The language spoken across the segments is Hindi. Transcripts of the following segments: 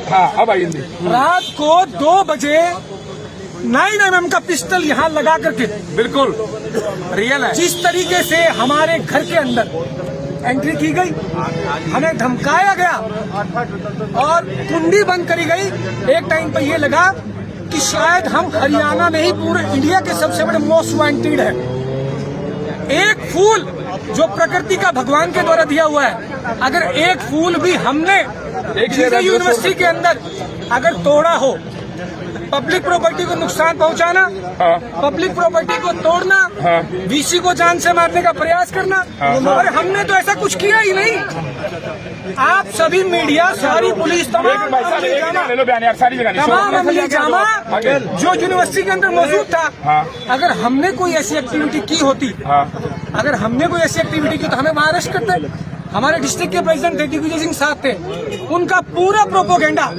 हाँ अब आई हिंदी। रात को 2 बजे 9mm का पिस्टल यहाँ लगा करके, बिल्कुल रियल है। जिस तरीके से हमारे घर के अंदर एंट्री की गई, हमें धमकाया गया और कुंडी बंद करी गई। एक टाइम पर यह लगा कि शायद हम हरियाणा में ही पूरे इंडिया के सबसे बड़े मोस्ट वांटेड है। एक फूल जो प्रकृति का भगवान के द्वारा दिया हुआ है, अगर एक फूल भी हमने यूनिवर्सिटी के अंदर अगर तोड़ा हो, पब्लिक प्रॉपर्टी को नुकसान पहुंचाना, पब्लिक प्रॉपर्टी को तोड़ना, वीसी को जान से मारने का प्रयास करना, और हमने तो ऐसा कुछ किया ही नहीं। आप सभी मीडिया, सारी पुलिस, तमाम अमली जामा जो यूनिवर्सिटी के अंदर मौजूद था, अगर हमने कोई ऐसी एक्टिविटी की होती, तो हमें वहाँ अरेस्ट करते। हमारे डिस्ट्रिक्ट के प्रेसिडेंट थे, दिग्विजय सिंह साहब थे, उनका पूरा प्रोपोगेंडा,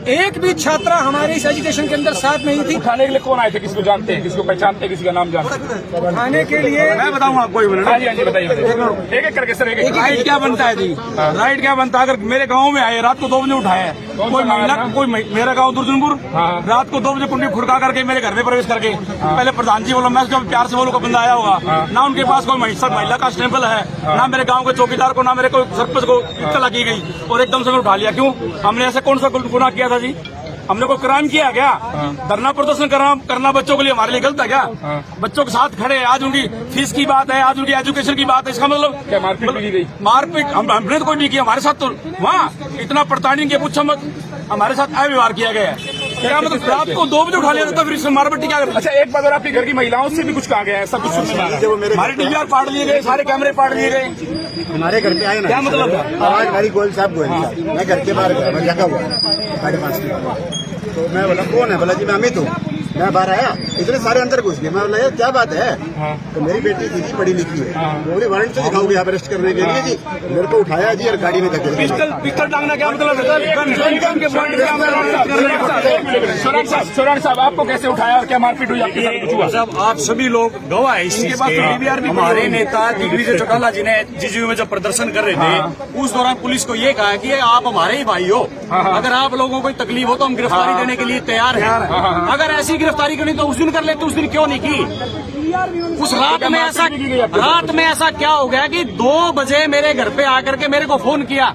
एक भी छात्रा हमारे इस एजुकेशन के अंदर साथ नहीं थी। खाने के लिए कौन आए थे? किसको जानते हैं, किसको पहचानते हैं, किसी का नाम जानते हैं? खाने के लिए मैं बताऊँ आपको, बताइए एक एक करके सर। एक राइट क्या बनता है जी? राइट क्या बनता है? अगर मेरे गांव में आए, रात को 2 बजे उठाए, कोई महिला, कोई मेरा गांव दुर्जनपुर, रात को 2 बजे कुंडी खुड़का करके मेरे घर में प्रवेश करके, पहले प्रधान जी बोलो, मैं जब प्यार से बोलूँ को बंदा आया होगा ना, उनके पास कोई महिला का स्टैंपल है ना, मेरे गाँव के चौकीदार को ना मेरे कोई सरपंच को इत्तला की गई, और एकदम से उठा लिया। क्यों? हमने ऐसा कौन सा गुनाह किया था जी? हमने कोई क्राइम किया क्या? धरना प्रदर्शन करना बच्चों के लिए हमारे लिए गलत है क्या? बच्चों के साथ खड़े, आज उनकी फीस की बात है, आज उनकी एजुकेशन की बात है, इसका मतलब क्या मारपीट की गई? मारपीट हमने तो कोई नहीं किया। हमारे साथ तो वहाँ इतना प्रताड़ना किया, पूछो मत, हमारे साथ अव्यवहार किया गया है। क्या मतलब रात को 2 बजे उठा लिया था, फिर इसमें मारपीट क्या? अच्छा एक बात और, आपके घर की महिलाओं से भी कुछ कहा गया है? सब कुछ सुनने में हमारे डीवीआर फाड़ लिए गए, सारे कैमरे फाड़ लिए गए। हमारे घर पे आए ना, क्या मतलब? आवाज हमारी गोयल साहब, मैं घर के बाहर गया, मैं जगा हुआ 5:30 तो मैं बोला कौन है? बोला जी मैं अमित हूँ। मैं बाहर आया, इतने सारे अंदर घुस गए। मैं बोला यार क्या बात है? तो मेरी बेटी थी जी, पढ़ी लिखी है, बोले वारंट से दिखाओगे आप अरेस्ट करने के लिए जी। मेरे को उठाया जी और गाड़ी में धकेल दिया। पिस्टल टांगना क्या मतलब है? सोरान साहब आपको कैसे उठाया और क्या मारपीट हुई आपके साथ? साहब आप सभी लोग गवाह है इस चीज के। हमारे नेता दिग्विजय चौटाला जी ने जीजीयू में जब प्रदर्शन कर रहे थे, उस दौरान पुलिस को ये कहा कि आप हमारे ही भाई हो, अगर आप लोगों को तकलीफ हो तो हम गिरफ्तारी देने के लिए तैयार हैं। अगर ऐसी गिरफ्तारी करनी तो उस दिन कर लेते, उस दिन क्यों नहीं की? उस रात में ऐसा क्या हो गया कि 2 बजे मेरे घर पे आकर के मेरे को फोन किया,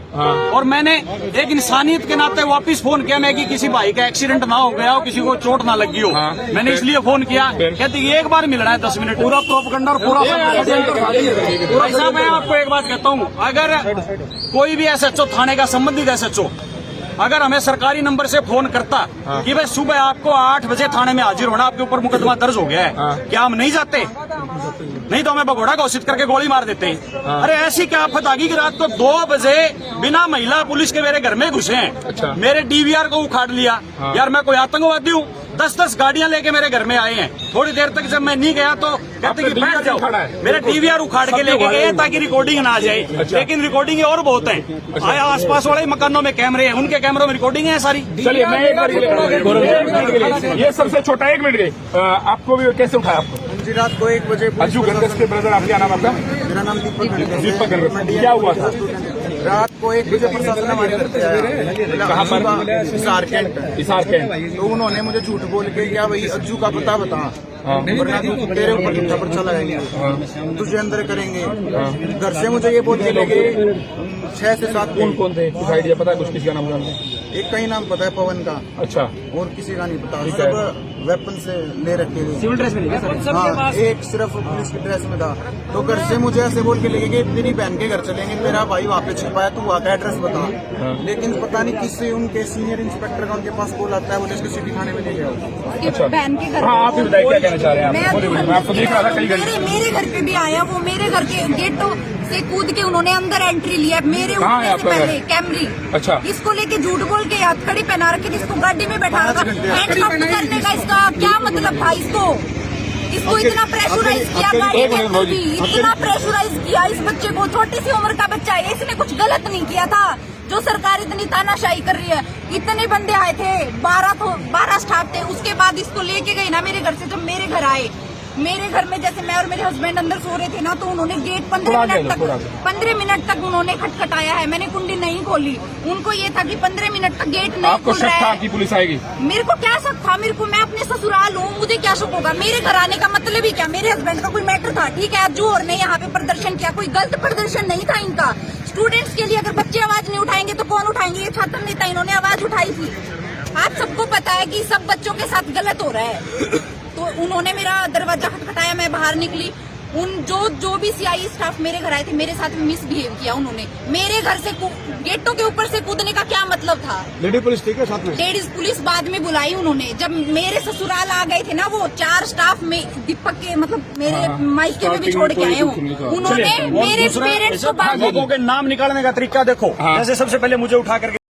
और मैंने एक इंसानियत के नाते वापस फोन किया, मैं कि किसी भाई का एक्सीडेंट ना हो गया हो, किसी को चोट ना लगी हो, मैंने इसलिए फोन किया। कहती एक बार मिलना है 10 मिनट। पूरा प्रोपगेंडा, पूरा भाई साहब मैं आपको एक बात कहता हूँ, अगर कोई भी SHO थाने का संबंधित SHO अगर हमें सरकारी नंबर से फोन करता कि भाई सुबह आपको 8 बजे थाने में हाजिर होना, आपके ऊपर मुकदमा दर्ज हो गया है, क्या हम नहीं जाते? नहीं तो हमें भगोड़ा घोषित करके गोली मार देते हैं। अरे ऐसी क्या आफत आ गई कि रात को 2 बजे बिना महिला पुलिस के मेरे घर में घुसे हैं, मेरे DVR को उखाड़ लिया। यार मैं कोई आतंकवादी हूँ? 10-10 गाड़ियां लेके मेरे घर में आए हैं। थोड़ी देर तक जब मैं नहीं गया तो कहते कि बैठ जाओ, मेरा DVR उखाड़ के लेके गए ताकि रिकॉर्डिंग ना आ जाए। लेकिन रिकॉर्डिंग और बहुत है, आया आसपास वाले मकानों में कैमरे हैं, उनके कैमरों में रिकॉर्डिंग है सारी। चलिए मैं एक बार, ये सबसे छोटा 1 मिनट गई, आपको भी कैसे उठाया? आपको जी रात को 1 बजे अज्जू गणेश के ब्रदर, आप क्या नाम आपका? मेरा नाम दीपक गणेश। क्या हुआ था? रात को 1 बजे प्रशासन हमारे घर पे आया। कहाँ पर? हिसार कैंट। तो उन्होंने मुझे झूठ बोल के क्या भाई अज्जू का पता बता, वरना तेरे ऊपर झूठा पर्चा लगाएंगे, तुझे अंदर करेंगे। घर से मुझे ये बोलने लगे 6 से 7। कौन थे? कुछ आइडिया पता है? कुछ किसी का नाम जानते हैं? एक का ही नाम पता है, पवन का। अच्छा, और किसी का नहीं पता। सब वेपन से ले रखे थे, सिविल ड्रेस में। हाँ, एक सिर्फ पुलिस की ड्रेस में था। तो घर से मुझे ऐसे बोल के लेके गए तेरी बहन के घर चलेंगे, तेरा भाई वहाँ पे छिपा है, तू वहाँ का एड्रेस बता। लेकिन पता नहीं किससे उनके सीनियर इंस्पेक्टर का उनके पास कॉल आता है, बोले इसको सिटी थाने में ले जाओ। अच्छा, बहन के घर। हाँ आप भी बताइए क्या कहना चाह रहे हैं आप? मैं आपको देख रहा था कई घंटे। मेरे घर पे भी आया वो, मेरे घर के गेटों से कूद के उन्होंने अंदर एंट्री लिया मेरे उठने से पहले। कैमरी। अच्छा, इसको लेके झूठ बोल के हथकड़ी पहना रखी थी, इसको गाड़ी में बैठा रखा। हैंडकफ करने का इसका क्या मतलब था? इसको इतना प्रेशराइज किया गाड़ी के अंदर भी, इतना प्रेशराइज किया इस बच्चे को। छोटी सी उम्र का बच्चा है, इसने कुछ गलत नहीं किया था। जो सरकार इतनी तानाशाही कर रही है, इतने बंदे आए थे, 12 स्टाफ थे। उसके बाद इसको लेके गए ना मेरे घर से, जब मेरे घर आए मेरे घर में जैसे मैं और मेरे हस्बैंड अंदर सो रहे थे ना, तो उन्होंने गेट 15 मिनट तक उन्होंने खटखटाया है। मैंने कुंडी नहीं खोली। उनको ये था कि 15 मिनट तक गेट नहीं आपको खुल शक रहा था है। कि पुलिस आएगी? मेरे को क्या शक था? मेरे को, मैं अपने ससुराल हूँ, मुझे क्या शक होगा? मेरे घर आने का मतलब ही क्या? मेरे हस्बैंड का कोई मैटर था? ठीक है, जो और ने यहाँ पे प्रदर्शन किया, कोई गलत प्रदर्शन नहीं था इनका। स्टूडेंट्स के लिए अगर बच्चे आवाज नहीं उठाएंगे तो कौन उठाएंगे? ये छात्र नेता इन्होंने आवाज उठाई थी। आप सबको पता है कि सब बच्चों के साथ गलत हो रहा है। तो उन्होंने मेरा दरवाजा खटखटाया, मैं बाहर निकली। उन जो भी सीआई स्टाफ मेरे घर आए थे, मेरे साथ मिसबिहेव किया उन्होंने। मेरे घर से गेटों के ऊपर से कूदने का क्या मतलब था? लेडी पुलिस ठीक है साथ में? लेडीज पुलिस बाद में बुलाई उन्होंने। जब मेरे ससुराल आ गए थे ना, वो 4 स्टाफ में दीपक के मतलब मेरे मायके में भी छोड़ के आए वो। उन्होंने मेरे पेरेंट्स को लोगों के नाम निकालने का तरीका देखो। जैसे सबसे पहले मुझे उठा करके